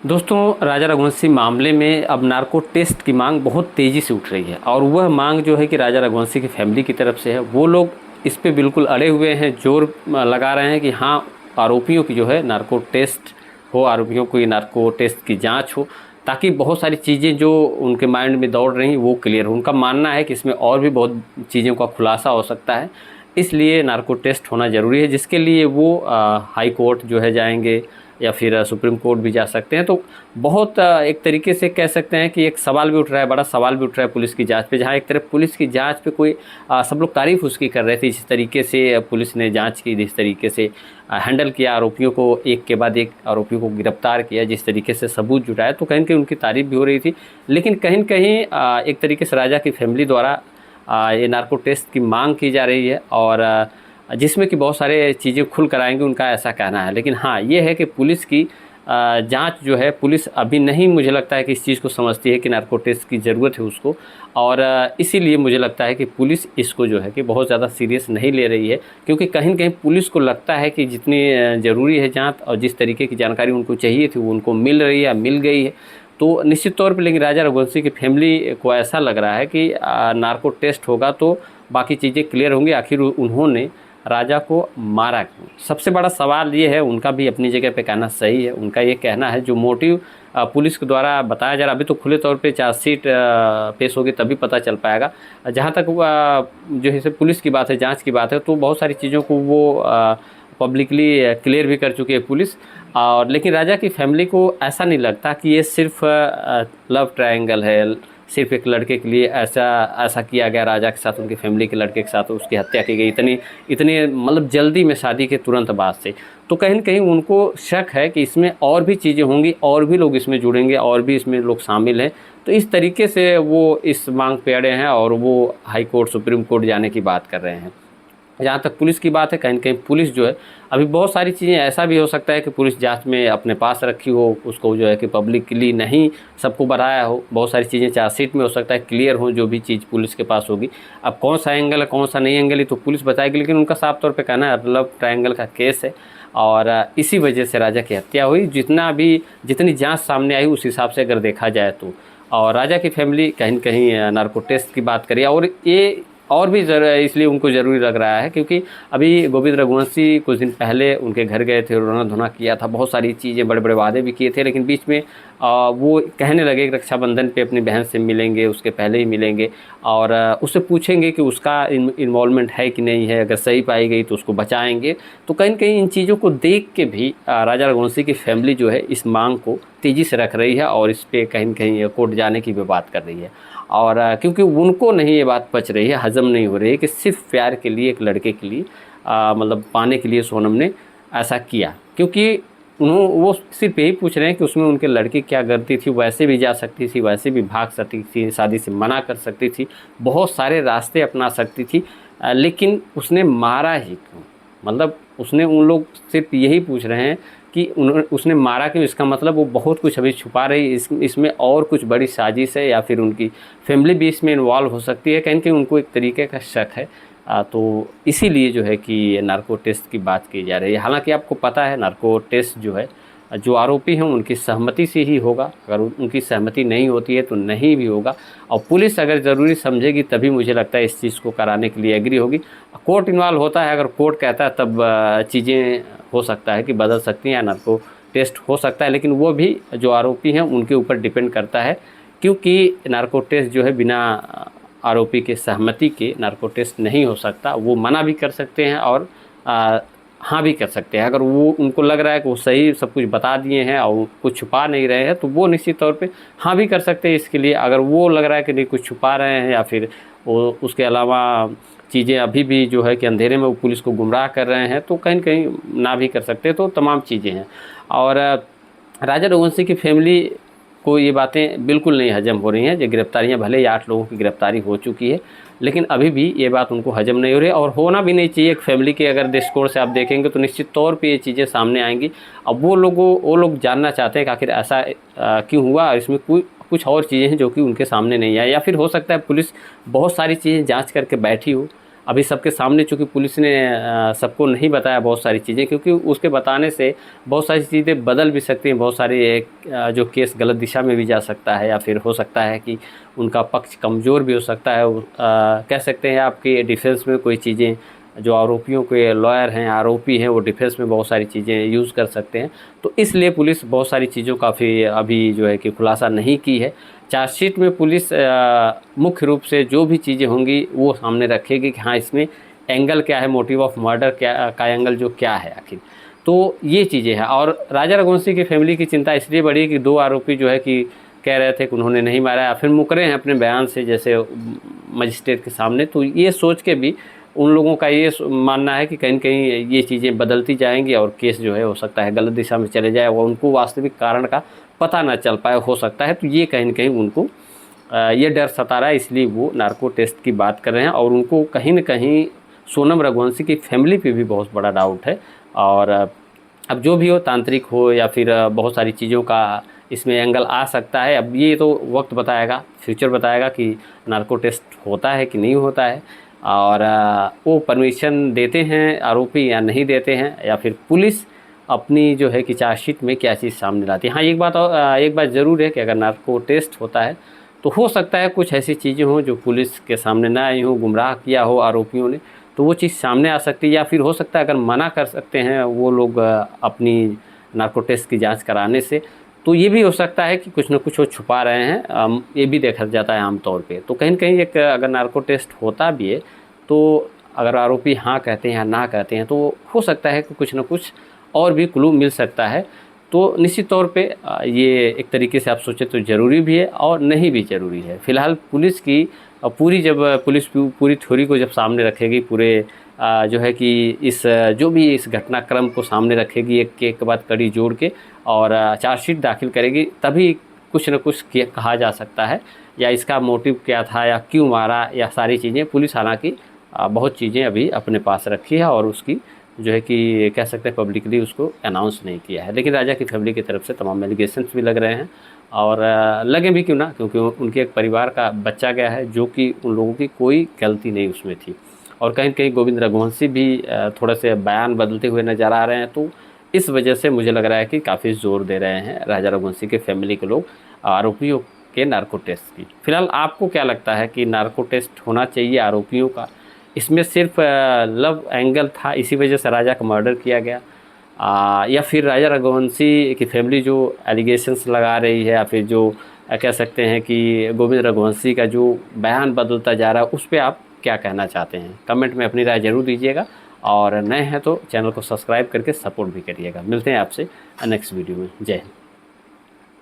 दोस्तों, राजा रघुवंशी मामले में अब नार्को टेस्ट की मांग बहुत तेज़ी से उठ रही है और वह मांग जो है कि राजा रघुवंशी की फैमिली की तरफ से है। वो लोग इस पे बिल्कुल अड़े हुए हैं, जोर लगा रहे हैं कि हाँ, आरोपियों की जो है नार्को टेस्ट हो, आरोपियों की नार्को टेस्ट की जांच हो, ताकि बहुत सारी चीज़ें जो उनके माइंड में दौड़ रही वो क्लियर हो। उनका मानना है कि इसमें और भी बहुत चीज़ों का खुलासा हो सकता है, इसलिए नार्को टेस्ट होना ज़रूरी है, जिसके लिए वो हाई कोर्ट जो है जाएंगे या फिर सुप्रीम कोर्ट भी जा सकते हैं। तो बहुत एक तरीके से कह सकते हैं कि एक सवाल भी उठ रहा है, बड़ा सवाल भी उठ रहा है पुलिस की जांच पे। जहां एक तरफ पुलिस की जांच पे कोई सब लोग तारीफ उसकी कर रहे थे, जिस तरीके से पुलिस ने जांच की, जिस तरीके से हैंडल किया, आरोपियों को एक के बाद एक आरोपियों को गिरफ्तार किया, जिस तरीके से सबूत जुटाया, तो कहीं न कहीं उनकी तारीफ भी हो रही थी। लेकिन कहीं न कहीं एक तरीके से राजा की फैमिली द्वारा ये नार्को टेस्ट की मांग की जा रही है और जिसमें कि बहुत सारे चीज़ें खुल कर आएंगी, उनका ऐसा कहना है। लेकिन हाँ, ये है कि पुलिस की जांच जो है, पुलिस अभी नहीं, मुझे लगता है कि इस चीज़ को समझती है कि नार्को टेस्ट की ज़रूरत है उसको, और इसीलिए मुझे लगता है कि पुलिस इसको जो है कि बहुत ज़्यादा सीरियस नहीं ले रही है, क्योंकि कहीं न कहीं पुलिस को लगता है कि जितनी ज़रूरी है जांच और जिस तरीके की जानकारी उनको चाहिए थी वो उनको मिल रही है, मिल गई है। तो निश्चित तौर पे लेकिन राजा रघुवंशी की फैमिली को ऐसा लग रहा है कि नार्को टेस्ट होगा तो बाकी चीज़ें क्लियर होंगी, आखिर उन्होंने राजा को मारा क्यों? सबसे बड़ा सवाल ये है, उनका भी अपनी जगह पे कहना सही है। उनका ये कहना है जो मोटिव पुलिस के द्वारा बताया जा रहा है, अभी तो खुले तौर पे चार्जशीट पेश होगी तभी पता चल पाएगा। जहाँ तक जो है पुलिस की बात है, जांच की बात है, तो बहुत सारी चीज़ों को वो पब्लिकली क्लियर भी कर चुकी है पुलिस। और लेकिन राजा की फैमिली को ऐसा नहीं लगता कि ये सिर्फ लव ट्रायंगल है, सिर्फ एक लड़के के लिए ऐसा किया गया राजा के साथ, उनकी फैमिली के लड़के के साथ उसकी हत्या की गई इतनी मतलब जल्दी में, शादी के तुरंत बाद से। तो कहीं न कहीं उनको शक है कि इसमें और भी चीज़ें होंगी, और भी लोग इसमें जुड़ेंगे, और भी इसमें लोग शामिल हैं। तो इस तरीके से वो इस मांग पे अड़े हैं और वो हाई कोर्ट, सुप्रीम कोर्ट जाने की बात कर रहे हैं। जहाँ तक पुलिस की बात है, कहीं न कहीं पुलिस जो है, अभी बहुत सारी चीज़ें, ऐसा भी हो सकता है कि पुलिस जांच में अपने पास रखी हो, उसको जो है कि पब्लिकली नहीं सबको बताया हो। बहुत सारी चीज़ें चार्जशीट में हो सकता है क्लियर हो, जो भी चीज़ पुलिस के पास होगी। अब कौन सा एंगल है, कौन सा नहीं एंगल, ये तो पुलिस बताएगी, लेकिन उनका साफ तौर पे कहना है लव ट्रायंगल का केस है और इसी वजह से राजा की हत्या हुई। जितनी जाँच सामने आई उस हिसाब से अगर देखा जाए तो। और राजा की फैमिली कहीं न कहीं नार्को टेस्ट की बात करिए, और ये और भी इसलिए उनको ज़रूरी लग रहा है क्योंकि अभी गोविंद रघुवंशी कुछ दिन पहले उनके घर गए थे, रोना धोना किया था, बहुत सारी चीज़ें, बड़े बड़े वादे भी किए थे, लेकिन बीच में वो कहने लगे कि रक्षाबंधन पे अपनी बहन से मिलेंगे, उसके पहले ही मिलेंगे और उससे पूछेंगे कि उसका इन्वॉल्वमेंट है कि नहीं है, अगर सही पाई गई तो उसको बचाएंगे। तो कहीं न कहीं इन चीज़ों को देख के भी राजा रघुवंशी की फैमिली जो है इस मांग को तेज़ी से रख रही है और इस पर कहीं न कहीं कोर्ट जाने की भी बात कर रही है। और क्योंकि उनको नहीं ये बात पच रही है, हज़म नहीं हो रही है कि सिर्फ प्यार के लिए, एक लड़के के लिए मतलब पाने के लिए सोनम ने ऐसा किया। क्योंकि वो सिर्फ यही पूछ रहे हैं कि उसमें उनके लड़की क्या गलती थी, वैसे भी जा सकती थी, वैसे भी भाग सकती थी, शादी से मना कर सकती थी, बहुत सारे रास्ते अपना सकती थी, लेकिन उसने मारा ही क्यों? मतलब उन लोग सिर्फ यही पूछ रहे हैं कि उसने मारा क्यों। इसका मतलब वो बहुत कुछ अभी छुपा रही है, इसमें और कुछ बड़ी साजिश है या फिर उनकी फैमिली भी इसमें इन्वॉल्व हो सकती है। कहीं न कहीं उनको एक तरीके का शक है। तो इसीलिए जो है कि नार्को टेस्ट की बात की जा रही है। हालांकि आपको पता है नार्को टेस्ट जो है, जो आरोपी हैं उनकी सहमति से ही होगा, अगर उनकी सहमति नहीं होती है तो नहीं भी होगा, और पुलिस अगर ज़रूरी समझेगी तभी मुझे लगता है इस चीज़ को कराने के लिए एग्री होगी। कोर्ट इन्वॉल्व होता है, अगर कोर्ट कहता है तब चीज़ें हो सकता है कि बदल सकती हैं या नार्को टेस्ट हो सकता है, लेकिन वो भी जो आरोपी हैं उनके ऊपर डिपेंड करता है, क्योंकि नार्को टेस्ट जो है बिना आरोपी के सहमति के नार्को टेस्ट नहीं हो सकता। वो मना भी कर सकते हैं और हाँ भी कर सकते हैं। अगर वो उनको लग रहा है कि वो सही सब कुछ बता दिए हैं और कुछ छुपा नहीं रहे हैं तो वो निश्चित तौर पे हाँ भी कर सकते हैं इसके लिए। अगर वो लग रहा है कि नहीं कुछ छुपा रहे हैं या फिर वो उसके अलावा चीज़ें अभी भी जो है कि अंधेरे में वो पुलिस को गुमराह कर रहे हैं तो कहीं न कहीं ना भी कर सकते हैं। तो तमाम चीज़ें हैं और राजा रघुवंशी की फैमिली को ये बातें बिल्कुल नहीं हजम हो रही हैं। जो गिरफ्तारियां, भले ही 8 लोगों की गिरफ्तारी हो चुकी है, लेकिन अभी भी ये बात उनको हजम नहीं हो रही है और होना भी नहीं चाहिए। एक फैमिली के अगर दृष्टिकोण से आप देखेंगे तो निश्चित तौर पे ये चीज़ें सामने आएंगी। अब वो लोग जानना चाहते हैं कि आखिर ऐसा क्यों हुआ, इसमें कुछ और चीज़ें हैं जो कि उनके सामने नहीं आए, या फिर हो सकता है पुलिस बहुत सारी चीज़ें जाँच करके बैठी हो अभी सबके सामने, चूँकि पुलिस ने सबको नहीं बताया बहुत सारी चीज़ें, क्योंकि उसके बताने से बहुत सारी चीज़ें बदल भी सकती हैं, बहुत सारी जो केस गलत दिशा में भी जा सकता है, या फिर हो सकता है कि उनका पक्ष कमज़ोर भी हो सकता है। कह सकते हैं आपके डिफेंस में कोई चीज़ें, जो आरोपियों के लॉयर हैं, आरोपी हैं, वो डिफेंस में बहुत सारी चीज़ें यूज़ कर सकते हैं। तो इसलिए पुलिस बहुत सारी चीज़ों का फिर अभी जो है कि खुलासा नहीं की है। चार्जशीट में पुलिस मुख्य रूप से जो भी चीज़ें होंगी वो सामने रखेगी कि हाँ, इसमें एंगल क्या है, मोटिव ऑफ मर्डर क्या का एंगल जो क्या है आखिर। तो ये चीज़ें हैं। और राजा रघुवंशी की फैमिली की चिंता इसलिए बढ़ी कि 2 आरोपी जो है कि कह रहे थे कि उन्होंने नहीं मारा, या फिर मुकरे हैं अपने बयान से, जैसे मजिस्ट्रेट के सामने। तो ये सोच के भी उन लोगों का ये मानना है कि कहीं न कहीं ये चीज़ें बदलती जाएँगी और केस जो है हो सकता है गलत दिशा में चले जाए, और उनको वास्तविक कारण का पता ना चल पाए, हो सकता है। तो ये कहीं न कहीं उनको ये डर सता रहा है, इसलिए वो नार्को टेस्ट की बात कर रहे हैं। और उनको कहीं न कहीं सोनम रघुवंशी की फैमिली पे भी बहुत बड़ा डाउट है। और अब जो भी हो, तांत्रिक हो या फिर बहुत सारी चीज़ों का इसमें एंगल आ सकता है। अब ये तो वक्त बताएगा, फ्यूचर बताएगा कि नार्को टेस्ट होता है कि नहीं होता है, और वो परमिशन देते हैं आरोपी या नहीं देते हैं, या फिर पुलिस अपनी जो है कि चार्जशीट में क्या चीज़ सामने लाती है। हाँ, एक बात ज़रूर है कि अगर नार्को टेस्ट होता है तो हो सकता है कुछ ऐसी चीज़ें हों जो पुलिस के सामने ना आई हों, गुमराह किया हो आरोपियों ने, तो वो चीज़ सामने आ सकती है। या फिर हो सकता है अगर मना कर सकते हैं वो लोग अपनी नार्को टेस्ट की जांच कराने से, तो ये भी हो सकता है कि कुछ न कुछ वो छुपा रहे हैं। ये भी देखा जाता है आम तौर पे। तो कहीं न कहीं एक अगर नार्को टेस्ट होता भी है, तो अगर आरोपी हाँ कहते हैं या ना कहते हैं, तो हो सकता है कि कुछ न कुछ और भी क्लू मिल सकता है। तो निश्चित तौर पे ये एक तरीके से आप सोचें तो ज़रूरी भी है और नहीं भी ज़रूरी है। फ़िलहाल पुलिस की पुलिस पूरी थ्योरी को जब सामने रखेगी, पूरे जो है कि जो भी इस घटनाक्रम को सामने रखेगी, एक के बाद कड़ी जोड़ के, और चार्जशीट दाखिल करेगी, तभी कुछ न कुछ कहा जा सकता है, या इसका मोटिव क्या था या क्यों मारा, या सारी चीज़ें। पुलिस हालांकि बहुत चीज़ें अभी अपने पास रखी है, और उसकी जो है कि कह सकते हैं पब्लिकली उसको अनाउंस नहीं किया है। लेकिन राजा की फैमिली की तरफ से तमाम एलिगेशंस भी लग रहे हैं, और लगे भी क्यों ना, क्योंकि उनके एक परिवार का बच्चा गया है, जो कि उन लोगों की कोई गलती नहीं उसमें थी। और कहीं न कहीं गोविंद रघुवंशी भी थोड़े से बयान बदलते हुए नज़र आ रहे हैं। तो इस वजह से मुझे लग रहा है कि काफ़ी ज़ोर दे रहे हैं राजा रघुवंशी के फैमिली के लोग आरोपियों के नार्को टेस्ट की। फिलहाल आपको क्या लगता है कि नार्को टेस्ट होना चाहिए आरोपियों का? इसमें सिर्फ लव एंगल था, इसी वजह से राजा का मर्डर किया गया, या फिर राजा रघुवंशी की फैमिली जो एलिगेशंस लगा रही है, या फिर जो कह सकते हैं कि गोविंद रघुवंशी का जो बयान बदलता जा रहा है, उस पे आप क्या कहना चाहते हैं? कमेंट में अपनी राय ज़रूर दीजिएगा, और नए हैं तो चैनल को सब्सक्राइब करके सपोर्ट भी करिएगा। मिलते हैं आपसे नेक्स्ट वीडियो में। जय हिंद।